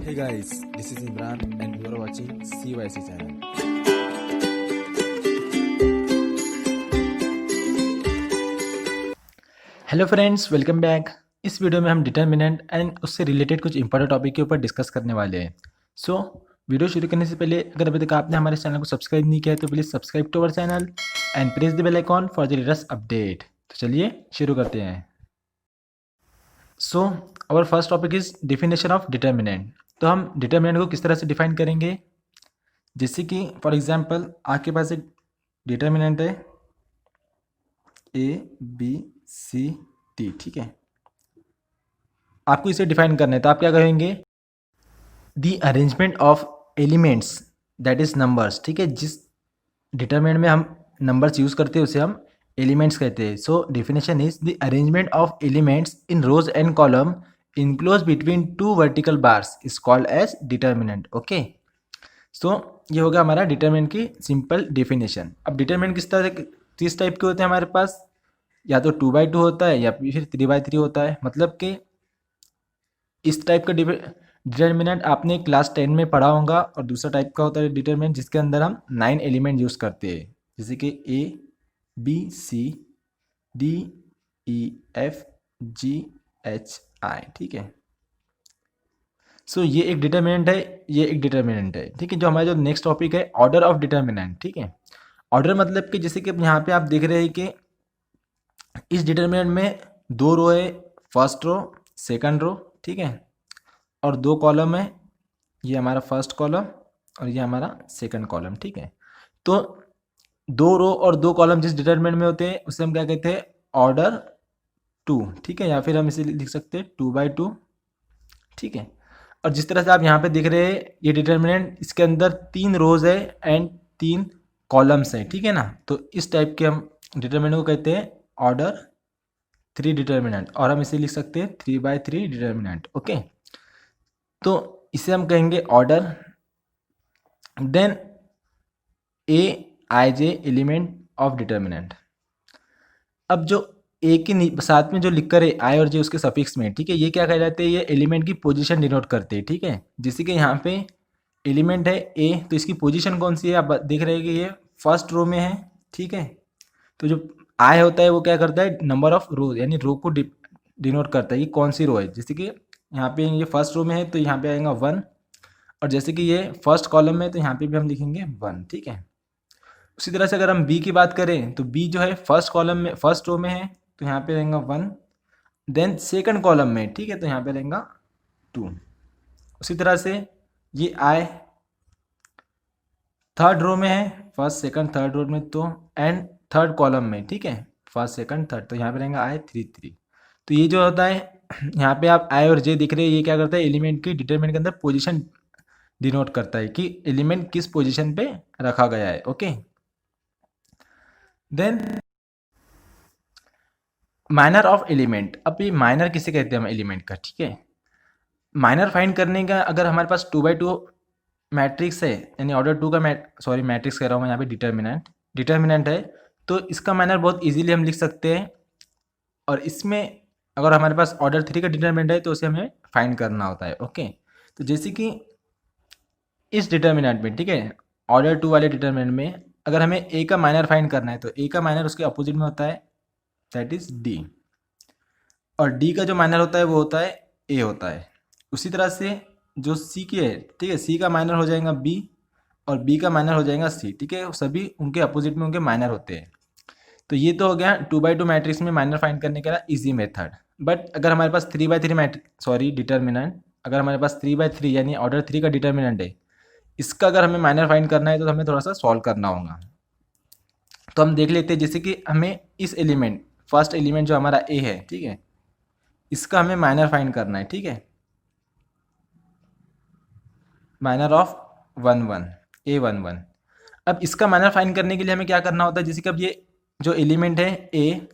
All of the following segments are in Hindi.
Hey guys, this is Imran and you are watching CYC channel. Hello friends, welcome back. इस वीडियो में हम डिटर्मिनेंट एंड उससे रिलेटेड कुछ इंपॉर्टेंट टॉपिक के ऊपर डिस्कस करने वाले हैं। वीडियो शुरू करने से पहले अगर अभी तक आपने हमारे चैनल को सब्सक्राइब नहीं किया है तो please subscribe to our channel and press the bell icon for the latest update. तो चलिए शुरू करते हैं। Our first topic is definition of determinant. तो हम डिटर्मिनेंट को किस तरह से डिफाइन करेंगे, जैसे कि फॉर एग्जांपल आपके पास एक डिटर्मिनेंट है ABCD, ठीक है। आपको इसे डिफाइन करना है तो आप क्या कहेंगे, the arrangement of elements that is numbers, ठीक है। जिस डिटरमिनेंट में हम नंबर्स यूज करते हैं उसे हम एलिमेंट्स कहते हैं। So definition is the arrangement of elements in rows and column enclose between two vertical bars is called as determinant. Okay, so ये होगा हमारा डिटरमिनेंट की सिंपल डेफिनेशन। अब डिटरमिनेंट किस टाइप के होते हैं हमारे पास, या तो 2/2 होता है या फिर 3/3 होता है। मतलब कि इस टाइप का डिटर्मिनेंट आपने क्लास 10 में पढ़ा होगा, और दूसरा टाइप का होता है डिटर्मिनेंट जिसके अंदर हम 9 एलिमेंट यूज़ करते हैं, जैसे कि ABCDEFGHI, ठीक है। सो ये एक डिटर्मिनेंट है, ये एक डिटर्मिनेंट है, ठीक है। जो हमारा जो नेक्स्ट टॉपिक है ऑर्डर ऑफ डिटर्मिनेंट, ठीक है। ऑर्डर मतलब कि जैसे कि यहाँ पे आप देख रहे हैं कि इस डिटर्मिनेंट में 2 रो है, फर्स्ट रो सेकंड रो, ठीक है, और 2 कॉलम है, ये हमारा फर्स्ट कॉलम और ये हमारा सेकंड कॉलम, ठीक है। तो 2 रो और 2 कॉलम जिस डिटर्मिनेंट में होते हैं उसे हम क्या कहते हैं, ऑर्डर 2, ठीक है, या फिर हम इसे लिख सकते हैं 2/2, ठीक है। और जिस तरह से आप यहाँ पे देख रहे हैं ये डिटर्मिनेंट, इसके अंदर 3 रोज है एंड 3 कॉलम्स है, ठीक है ना। तो इस टाइप के हम डिटर्मिनेंट को कहते हैं ऑर्डर 3 डिटर्मिनेंट, और हम इसे लिख सकते हैं 3/3 डिटर्मिनेंट। ओके, तो इसे हम कहेंगे order. Then AIJ element of determinant. अब जो ए के साथ में जो लिखकर है आई और जे उसके सफिक्स में, ठीक है, ये क्या कहलाते हैं, ये एलिमेंट की पोजीशन डिनोट करते हैं, ठीक है। जैसे कि यहाँ पे एलिमेंट है ए, तो इसकी पोजीशन कौन सी है, आप देख रहे हैं कि ये फर्स्ट रो में है, ठीक है। तो जो आई होता है वो क्या करता है, नंबर ऑफ रो, यानी रो को डिनोट करता है कि कौन सी रो है। जैसे कि यहाँ पे ये फर्स्ट रो में है तो यहाँ पे आएगा 1, और जैसे कि ये फर्स्ट कॉलम में है तो यहाँ पे भी हम लिखेंगे 1, ठीक है। उसी तरह से अगर हम बी की बात करें तो बी जो है फर्स्ट कॉलम में फर्स्ट रो में है तो यहाँ पे रहेगा 1, देन सेकंड कॉलम में, ठीक है, तो यहाँ पे रहेगा 2। उसी तरह से ये आई थर्ड रो में है, फर्स्ट सेकंड थर्ड रो में, तो एंड थर्ड कॉलम में, ठीक है, फर्स्ट सेकंड थर्ड, तो यहाँ पे रहेगा आई 3। तो ये जो होता है यहाँ पे आप आई और जे दिख रहे हैं, ये क्या करता है, एलिमेंट की डिटरमिनेंट के अंदर पोजीशन डिनोट करता है कि एलिमेंट किस पोजीशन पे रखा गया है। Okay, then minor of element. अब ये माइनर किसे कहते हैं हम एलिमेंट का, ठीक है। माइनर फाइंड करने का, अगर हमारे पास 2/2 मैट्रिक्स है, यानी ऑर्डर 2 का मैट्रिक्स कह रहा हूँ मैं यहाँ पे, डिटर्मिनेंट है, तो इसका माइनर बहुत इजीली हम लिख सकते हैं। और इसमें अगर हमारे पास ऑर्डर 3 का डिटर्मिनेंट है तो उसे हमें फाइंड करना होता है। ओके, तो जैसे कि इस डिटर्मिनेंट में, ठीक है, ऑर्डर 2 वाले डिटर्मिनेंट में अगर हमें ए का माइनर फाइंड करना है तो ए का माइनर उसके अपोजिट में होता है, दैट इज डी, और डी का जो माइनर होता है वो होता है ए होता है। उसी तरह से जो सी की है, ठीक है, सी का माइनर हो जाएगा बी और बी का माइनर हो जाएगा सी, ठीक है, सभी उनके अपोजिट में उनके माइनर होते हैं। तो ये तो हो गया 2/2 मैट्रिक्स में माइनर फाइंड करने का इजी मेथड। बट अगर हमारे पास 3/3 डिटर्मिनेंट, अगर हमारे पास 3/3 यानी ऑर्डर 3 का डिटर्मिनेंट है, इसका अगर हमें माइनर फाइंड करना है तो हमें थोड़ा सा सॉल्व करना होगा। तो हम देख लेते हैं, जैसे कि हमें इस एलिमेंट फर्स्ट एलिमेंट जो हमारा ए है, ठीक है, इसका हमें माइनर फाइंड करना है, ठीक है, माइनर ऑफ 1 1 A11। अब इसका माइनर फाइंड करने के लिए हमें क्या करना होता है, जैसे कि अब ये जो एलिमेंट है ए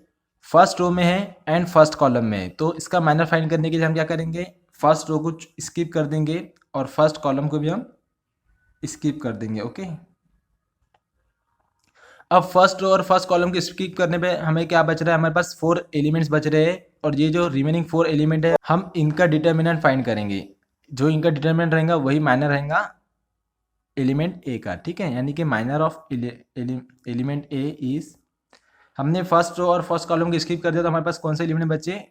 फर्स्ट रो में है एंड फर्स्ट कॉलम में है, तो इसका माइनर फाइंड करने के लिए हम क्या करेंगे, फर्स्ट रो को स्किप कर देंगे और फर्स्ट कॉलम को भी हम स्किप कर देंगे। ओके, अब फर्स्ट रो और फर्स्ट कॉलम को स्किप करने पे हमें क्या बच रहा है, हमारे पास 4 एलिमेंट्स बच रहे हैं, और ये जो रिमेनिंग 4 एलिमेंट है हम इनका डिटर्मिनेंट फाइंड करेंगे। जो इनका डिटरमिनेंट रहेगा वही माइनर रहेगा एलिमेंट ए का, ठीक है। यानी कि minor of element A is, हमने फर्स्ट रो और फर्स्ट कॉलम को स्किप कर दिया तो हमारे पास कौन से एलिमेंट बचे,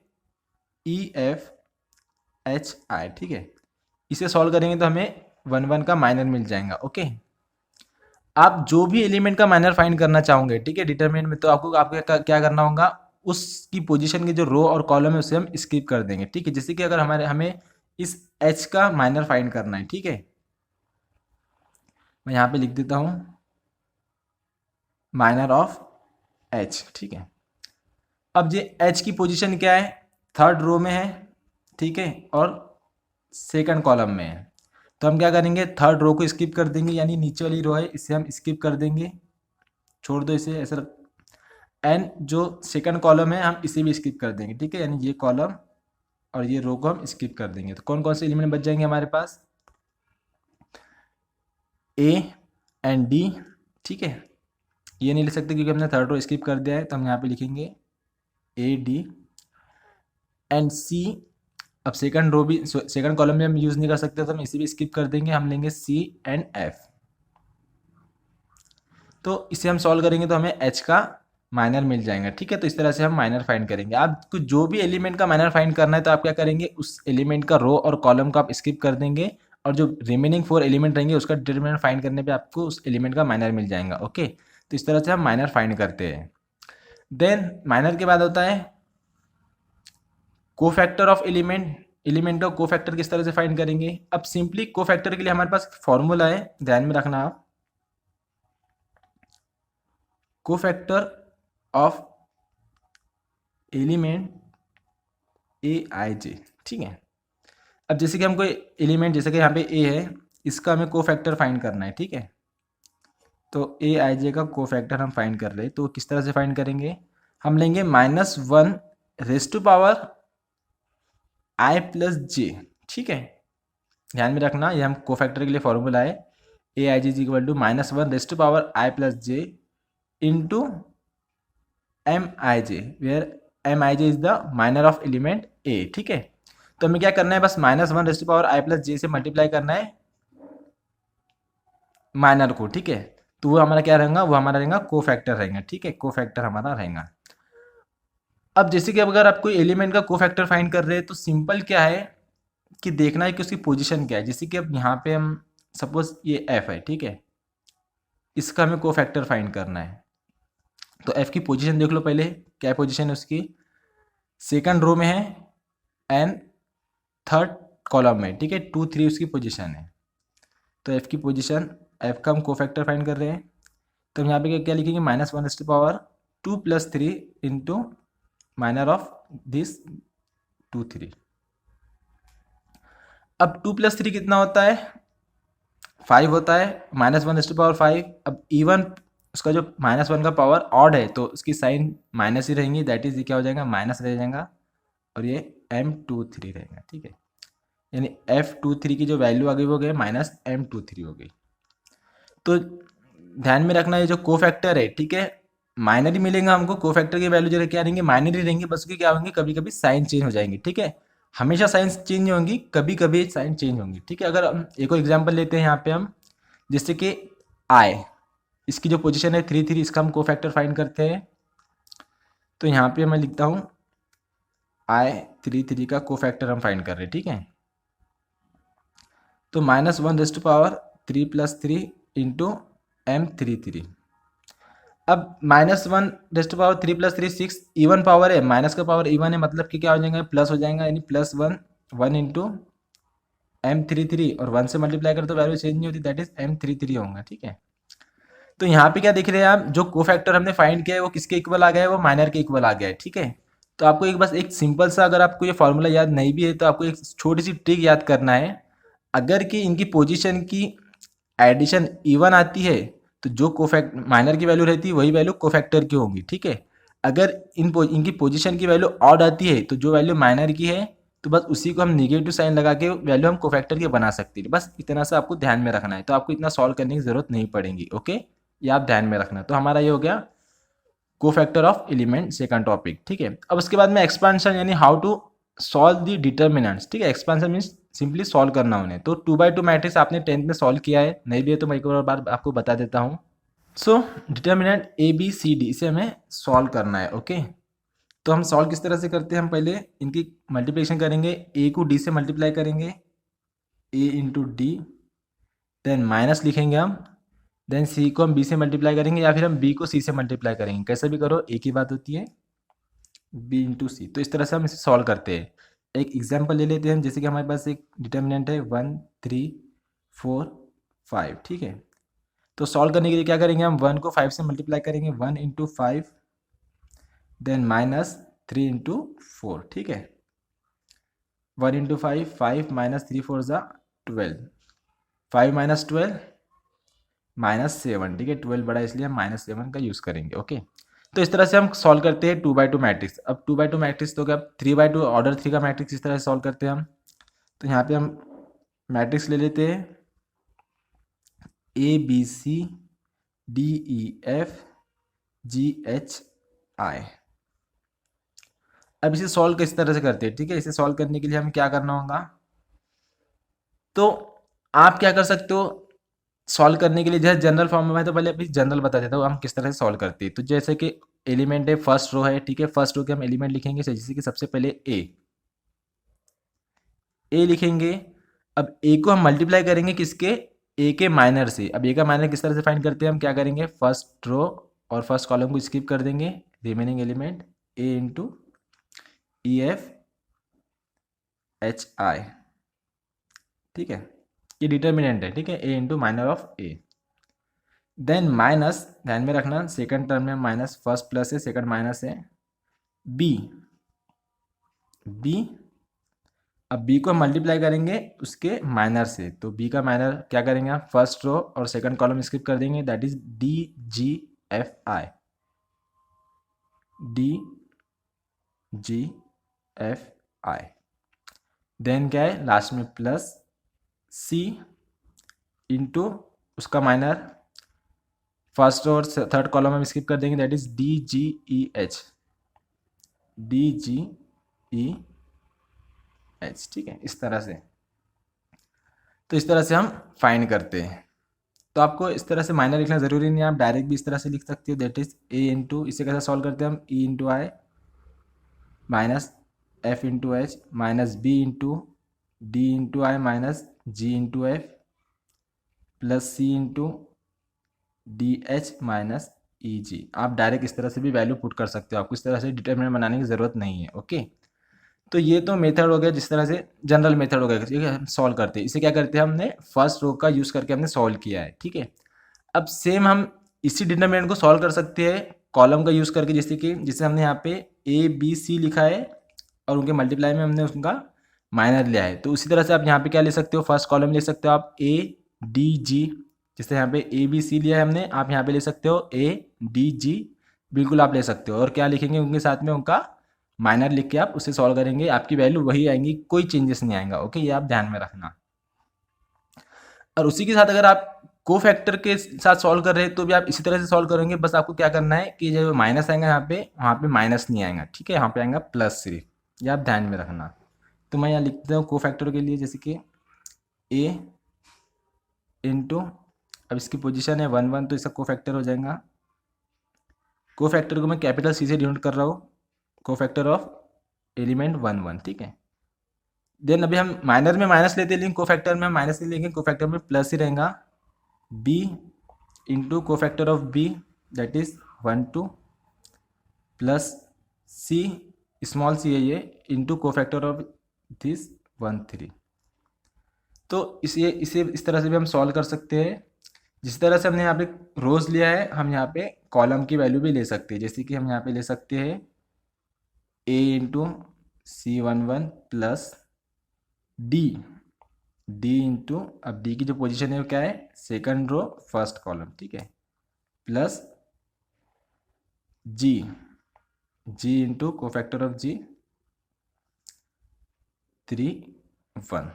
ई एफ एच आई, ठीक है। इसे सॉल्व करेंगे तो हमें 1 1 का माइनर मिल जाएगा, ओके। आप जो भी एलिमेंट का माइनर फाइंड करना चाहोगे, ठीक है, डिटरमिनेंट में, तो आपको क्या करना होगा, उसकी पोजीशन के जो रो और कॉलम है उसे हम स्किप कर देंगे, ठीक है। जैसे कि अगर हमें इस एच का माइनर फाइंड करना है, ठीक है, मैं यहाँ पे लिख देता हूँ माइनर ऑफ एच, ठीक है। अब ये एच की पोजीशन क्या है, थर्ड रो में है, ठीक है, और सेकंड कॉलम में है। तो हम क्या करेंगे, थर्ड रो को स्किप कर देंगे, यानी नीचे वाली रो है इसे हम स्किप कर देंगे, छोड़ दो इसे ऐसा। एंड जो सेकंड कॉलम है हम इसे भी स्किप कर देंगे, ठीक है, यानी ये कॉलम और ये रो को हम स्किप कर देंगे। तो कौन कौन से एलिमेंट बच जाएंगे हमारे पास, ए एंड डी, ठीक है। ये नहीं लिख सकते क्योंकि हमने थर्ड रो स्किप कर दिया है, तो हम यहाँ पे लिखेंगे ए डी एंड सी। अब सेकंड रो भी, सेकंड कॉलम में हम यूज़ नहीं कर सकते, तो हम इसे भी स्किप कर देंगे, हम लेंगे सी एंड एफ। तो इसे हम सॉल्व करेंगे तो हमें एच का माइनर मिल जाएगा, ठीक है। तो इस तरह से हम माइनर फाइंड करेंगे। आपको जो भी एलिमेंट का माइनर फाइंड करना है तो आप क्या करेंगे, उस एलिमेंट का रो और कॉलम को आप स्किप कर देंगे, और जो रिमेनिंग 4 एलिमेंट रहेंगे उसका डिटरमिनेंट फाइंड करने पे आपको उस एलिमेंट का माइनर मिल जाएगा, ओके। तो इस तरह से हम माइनर फाइंड करते हैं। देन माइनर के बाद होता है कोफैक्टर ऑफ एलिमेंट का कोफैक्टर किस तरह से फाइंड करेंगे। अब सिंपली कोफैक्टर के लिए हमारे पास फॉर्मूला है, ध्यान में रखना आप, cofactor of element A I जे, ठीक है। अब जैसे कि हमको एलिमेंट, जैसे कि यहाँ पे ए है, इसका हमें कोफैक्टर फाइंड करना है, ठीक है। तो ए आई जे का कोफैक्टर हम फाइंड कर रहे हैं, तो किस तरह से फाइंड करेंगे, हम लेंगे -1 raise to power I plus J, ठीक है। ध्यान में रखना ये हम कोफैक्टर के लिए फॉर्मूला है, A I J is equal to -1 raise to power I plus J into M I J, where M I J is the minor of element A, ठीक है। तो हमें क्या करना है, बस -1 raise to power I plus J से मल्टीप्लाई करना है माइनर को, ठीक है। तो वो हमारा क्या रहेगा, वो हमारा रहेगा कोफैक्टर रहेगा, ठीक है, कोफैक्टर हमारा रहेगा। अब जैसे कि अगर आप कोई एलिमेंट का कोफैक्टर फाइंड कर रहे हैं तो सिंपल क्या है कि देखना है कि उसकी पोजीशन क्या है। जैसे कि अब यहाँ पे हम सपोज ये एफ है, ठीक है, इसका हमें कोफैक्टर फाइंड करना है। तो एफ की पोजीशन देख लो पहले, क्या पोजीशन है उसकी, सेकंड रो में है एंड थर्ड कॉलम में, ठीक है, 2 3 उसकी पोजीशन है। तो एफ की पोजीशन, एफ का हम कोफैक्टर फाइंड कर रहे हैं, तो हम यहाँ पे क्या लिखेंगे, -1 raise to power 2 + 3 into minor of this 2 3। अब 2 + 3 कितना होता है, 5 होता है, -1 रेज़ टू पावर 5। अब इवन उसका जो -1 का पावर ऑड है तो उसकी साइन माइनस ही रहेंगी, दैट इज क्या हो जाएगा, माइनस रह जाएगा, और ये M23 रहेगा, ठीक है। यानी F23 की जो वैल्यू आ गई वो गई -M23 हो गई। तो ध्यान में रखना, ये जो कोफैक्टर है, ठीक है, माइनर ही मिलेगा हमको, कोफैक्टर की वैल्यू जो क्या रहेंगे, माइनर ही रहेंगी, बस उसकी क्या होंगी, कभी कभी साइन चेंज हो जाएंगी, ठीक है। हमेशा साइन चेंज होंगी, कभी कभी साइन चेंज होंगी, ठीक है। अगर हम एक और एग्जांपल लेते हैं यहाँ पे हम, जैसे कि आई, इसकी जो पोजीशन है 3 3, इसका हम कोफैक्टर फाइंड करते हैं। तो यहाँ पे मैं लिखता हूँ I3 3 का कोफैक्टर हम फाइंड कर रहे हैं, ठीक है। तो -1 raise to power 3 + 3 into M33। अब -1 raise to power 3 + 3 6, even power है, माइनस का पावर इवन है, मतलब कि क्या हो जाएगा, प्लस हो जाएगा, यानी +1 1 इंटू M33, और 1 से मल्टीप्लाई कर तो वैल्यू चेंज नहीं होती, दैट इज M33 होगा, ठीक है। तो यहाँ पे क्या देख रहे हैं आप, जो कोफैक्टर हमने फाइंड किया है वो किसके इक्वल आ गया है, वो माइनर के इक्वल आ गया है, ठीक है। तो आपको बस एक सिंपल सा, अगर आपको ये फॉर्मूला याद नहीं भी है तो आपको एक छोटी सी ट्रिक याद करना है। अगर कि इनकी पोजीशन की एडिशन इवन आती है तो जो माइनर की वैल्यू रहती है वही वैल्यू कोफैक्टर की होंगी, ठीक है। अगर इनकी पोजीशन की वैल्यू ऑड आती है तो जो वैल्यू माइनर की है तो बस उसी को हम निगेटिव साइन लगा के वैल्यू हम कोफैक्टर की बना सकते हैं। बस इतना सा आपको ध्यान में रखना है, तो आपको इतना सॉल्व करने की जरूरत नहीं पड़ेगी, ओके, ये आप ध्यान में रखना। तो हमारा ये हो गया cofactor of element, second topic, ठीक है। अब उसके बाद में एक्सपांशन, यानी how to solve the determinants, ठीक है। एक्सपांशन मीन्स सिंपली सॉल्व करना उन्हें। तो 2/2 मैट्रिक्स आपने 10th में सॉल्व किया है, नहीं भी है तो मैं एक और बार आपको बता देता हूँ। So determinant A B C D इसे हमें सॉल्व करना है। ओके, तो हम सॉल्व किस तरह से करते हैं, हम पहले इनकी मल्टीप्लिकेशन करेंगे, ए को डी से मल्टीप्लाई करेंगे, ए इंटू डी, देन माइनस लिखेंगे हम, देन सी को हम बी से मल्टीप्लाई करेंगे या फिर हम बी को सी से मल्टीप्लाई करेंगे, कैसे भी करो एक ही बात होती है, बी इंटू सी। तो इस तरह से हम इसे सॉल्व करते हैं। एक एग्जाम्पल ले लेते हैं, जैसे कि हमारे पास एक डिटर्मिनेंट है 1 3 4 5, ठीक है। तो सॉल्व करने के लिए क्या करेंगे, हम 1 को 5 से मल्टीप्लाई करेंगे, 1 इंटू 5, देन माइनस 3 इंटू 4, ठीक है। 1 इंटू 5, 5 माइनस 3 4 ज़ा 12, 5 माइनस 12 -7, ठीक है। 12 बड़ा इसलिए हम -7 का यूज़ करेंगे। ओके, तो इस तरह से हम सॉल्व करते हैं 2/2 मैट्रिक्स। अब 2/2 मैट्रिक्स तो क्या 3/2 ऑर्डर 3 का मैट्रिक्स इस तरह से सॉल्व करते हैं हम। तो यहाँ पे हम मैट्रिक्स ले लेते हैं ABC DEF GHI। अब इसे सॉल्व किस तरह से करते हैं, ठीक है। इसे सॉल्व करने के लिए हमें क्या करना होगा, तो आप क्या कर सकते हो सॉल्व करने के लिए, जैसे जनरल फॉर्म में, मैं तो पहले अभी जनरल बता देता हूँ हम किस तरह से सॉल्व करते हैं। तो जैसे कि एलिमेंट है, फर्स्ट रो है, ठीक है। फर्स्ट रो के हम एलिमेंट लिखेंगे, जैसे कि सबसे पहले ए लिखेंगे। अब ए को हम मल्टीप्लाई करेंगे किसके, ए के माइनर से। अब ए का माइनर किस तरह से फाइंड करते हैं, हम क्या करेंगे, फर्स्ट रो और फर्स्ट कॉलम को स्किप कर देंगे, remaining element A into EFHI, ठीक है। ये डिटर्मिनेंट है, ठीक है, A into minor of A. Then minus, ध्यान में रखना सेकंड टर्म में माइनस, फर्स्ट प्लस है, सेकंड माइनस है, बी। अब बी को हम मल्टीप्लाई करेंगे उसके माइनर से, तो बी का माइनर क्या करेंगे आप, फर्स्ट रो और सेकंड कॉलम स्किप कर देंगे, that is DGFI, DGFI। Then क्या है लास्ट में प्लस सी इंटू उसका माइनर, फर्स्ट और थर्ड कॉलम हम स्किप कर देंगे, दैट इज DGEH, ठीक है, इस तरह से। तो इस तरह से हम फाइंड करते हैं। तो आपको इस तरह से माइनर लिखना जरूरी नहीं है, आप डायरेक्ट भी इस तरह से लिख सकते हो, दैट इज ए इंटू, इसे कैसे सॉल्व करते हैं हम, E into I minus F into H minus B into D into I minus G into F plus C into D H minus E G. आप डायरेक्ट इस तरह से भी वैल्यू पुट कर सकते हो, आपको इस तरह से डिटर्मिनेंट बनाने की ज़रूरत नहीं है। ओके, तो ये तो मेथड हो गया, जिस तरह से जनरल मेथड हो गया, ठीक है, हम सॉल्व करते हैं। इसे क्या करते हैं, हमने फर्स्ट रो का यूज़ करके हमने सॉल्व किया है, ठीक है। अब सेम हम इसी डिटर्मिनेंट को सॉल्व कर सकते हैं कॉलम का यूज़ करके, जैसे कि जिसे हमने यहाँ पे ABC लिखा है और उनके मल्टीप्लाई में हमने उनका माइनर लिया है। तो उसी तरह से आप यहाँ पे क्या ले सकते हो, फर्स्ट कॉलम ले सकते हो आप ADG, जैसे यहाँ पे ABC लिया है हमने, आप यहाँ पे ले सकते हो ADG, बिल्कुल आप ले सकते हो। और क्या लिखेंगे उनके साथ में, उनका माइनर लिख के आप उसे सॉल्व करेंगे, आपकी वैल्यू वही आएंगी, कोई चेंजेस नहीं आएगा। ओके, ये आप ध्यान में रखना। और उसी के साथ अगर आप को फैक्टर के साथ सॉल्व कर रहे हैं तो भी आप इसी तरह से सॉल्व करेंगे, बस आपको क्या करना है कि जब माइनस आएगा यहाँ पे, वहाँ पे माइनस नहीं आएगा, ठीक है, यहाँ पे आएगा प्लस सिर्फ, ये आप ध्यान में रखना। तो मैं यहाँ लिख देता हूँ को फैक्टर के लिए, जैसे कि ए इंटू, अब इसकी पोजीशन है 1 1, तो इसका को फैक्टर हो जाएगा, को फैक्टर को मैं कैपिटल सी से डिनोट कर रहा हूँ, को फैक्टर ऑफ एलिमेंट 1 1, ठीक है। देन अभी हम माइनर में माइनस लेते हैं, लेकिन को फैक्टर में हम माइनस नहीं लेंगे, को फैक्टर में प्लस ही रहेगा, b इंटू को factor of b, that is 1 2 plus c, small c है ये, इंटू को फैक्टर ऑफ दिस 1 3। तो इसे इस तरह से भी हम सॉल्व कर सकते हैं। जिस तरह से हमने यहाँ पे रोज लिया है, हम यहाँ पे कॉलम की वैल्यू भी ले सकते हैं, जैसे कि हम यहाँ पे ले सकते हैं a into C11 plus D into, अब डी की जो पोजीशन है वो क्या है, सेकंड रो फर्स्ट कॉलम, ठीक है, प्लस जी इंटू को फैक्टर ऑफ जी 3 1,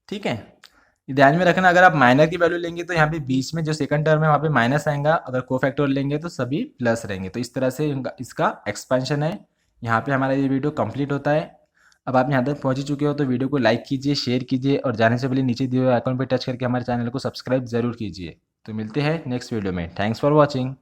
ठीक है। ध्यान में रखना, अगर आप माइनर की वैल्यू लेंगे तो यहाँ पे बीच में जो सेकंड टर्म है वहाँ पे माइनस आएगा, अगर को फैक्टर लेंगे तो सभी प्लस रहेंगे। तो इस तरह से इसका एक्सपेंशन है। यहाँ पे हमारा ये वीडियो कंप्लीट होता है। अब आप यहाँ तक पहुँच ही चुके हो तो वीडियो को लाइक कीजिए, शेयर कीजिए और जाने से पहले नीचे दिए हुए आइकन पर टच करके हमारे चैनल को सब्सक्राइब ज़रूर कीजिए। तो मिलते हैं नेक्स्ट वीडियो में। Thanks for watching.